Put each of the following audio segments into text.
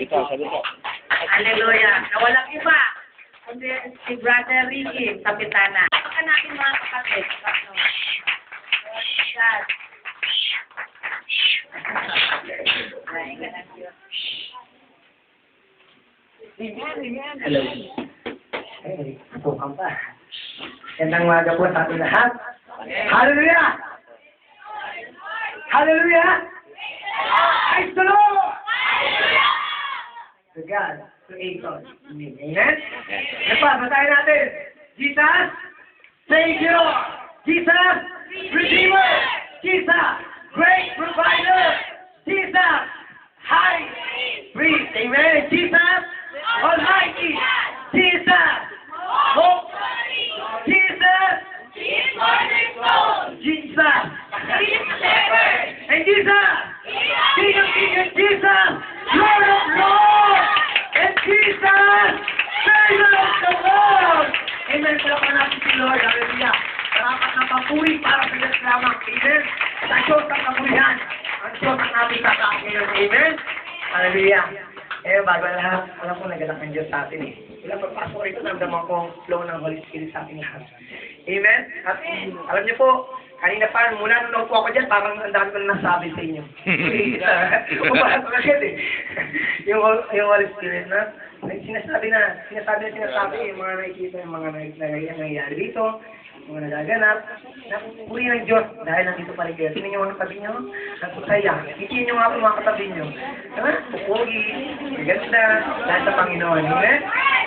Salita, salita. Hallelujah. Na walang iba. Kundi si Brother Ricky, Kapitana. Baka natin mga kapatid. God. Ay, ganun yun. Hello. Ay, tukan pa. Gandang umaga po sa ating lahat. Hallelujah! Hallelujah! Praise the Lord! To God, to God. Amen? Ano pa, basahin natin. Jesus, Savior. Jesus, Redeemer. Jesus, Great Provider. Jesus, High Priest. Amen? Jesus, Almighty. Jesus, Hope. Jesus, Jesus, and Jesus, King of Kings, and Jesus, Lord of Lords, and Jesus, Savior of the world. Amen. Palapan natin si Lord. Hallelujah. Karapat ng papuri para sa Diyos lamang. Amen. Sa Diyos ang kapurihan. Ang Diyos ang ating tataan ngayon. Amen. Hallelujah. Eh, bago lahat, alam ko naganak ng Diyos sa atin eh. Ilang pagpasok rito, namdaman ko ang flow ng Holy Spirit sa ating lahat. Amen? At alam niyo po, kanina pa, mula nung naupo ako dyan, parang ang dami ko na nasabi sa inyo. Umahat ko agad eh. yung Holy Spirit na, sinasabi, yung mga nakikita, yung mga nangyayari dito, mga nagaganap, napupuri ng Diyos dahil nandito pa rin kayo. Tingnan niyo mga katabi niyo, nagpusaya. Itiin niyo nga po mga katabi niyo. Diba? Pupugi, maganda, dahil sa Panginoon. Amen?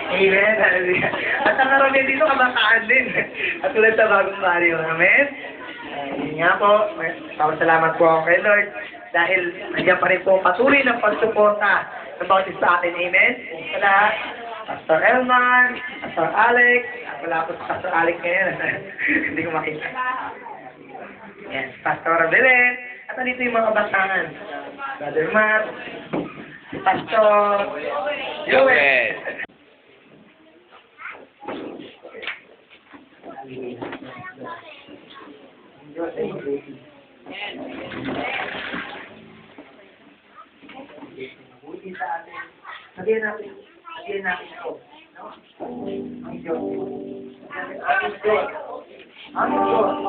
Amen? Hallelujah. At ang naroon dito, kabataan din. At tulad sa bagong baryo. Amen? Yun nga po, salamat po ako kay Lord dahil nandiyan pa rin po patuloy ng pagsuporta ng bawat isa sa atin. Amen? Sa lahat, Pastor Elman, Pastor Alex, wala po si Pastor Alex ngayon. Hindi ko makita. Yes, Pastor Belen, at nandito yung mga batangan. Brother Matt, si Pastor Joel. Sabihin natin ito. Ang Diyos. Ang Diyos. Ang Diyos.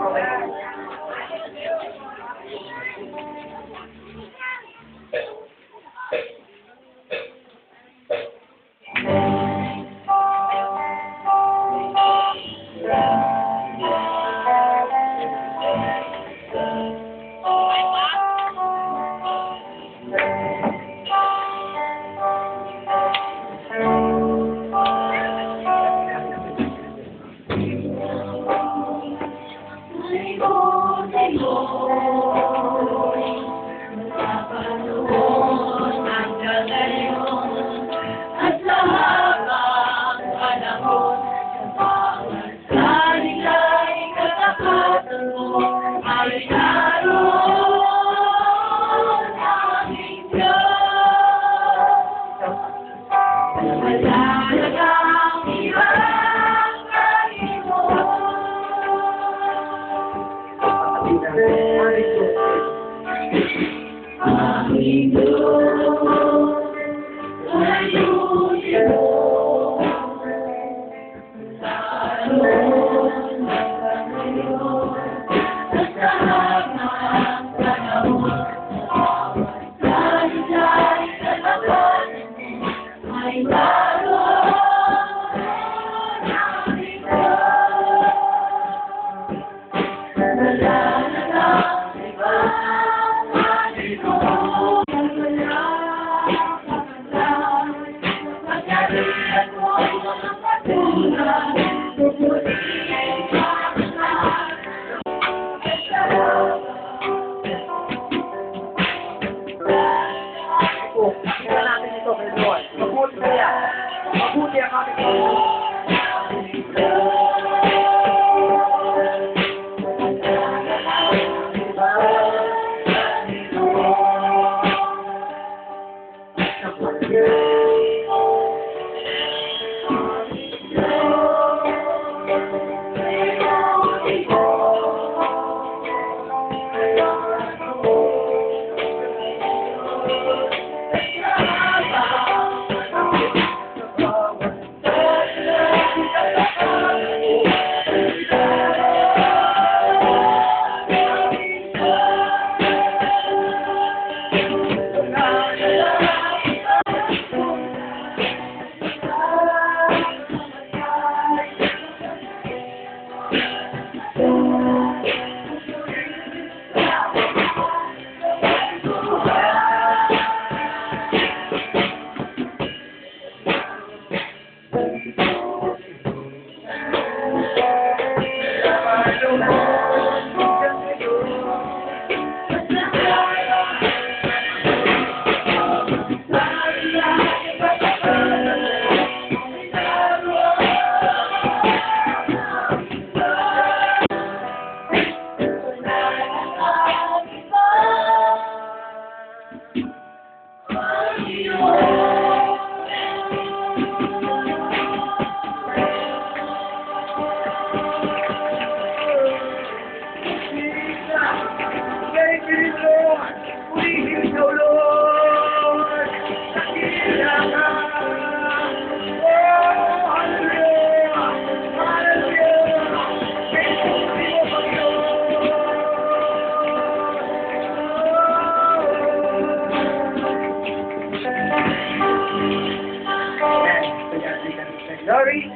Thank you, Lord. Purihin ka, Lord. Nakila ka. Oh, hallelujah. Hallelujah. Thank you, Panginoon. Glory.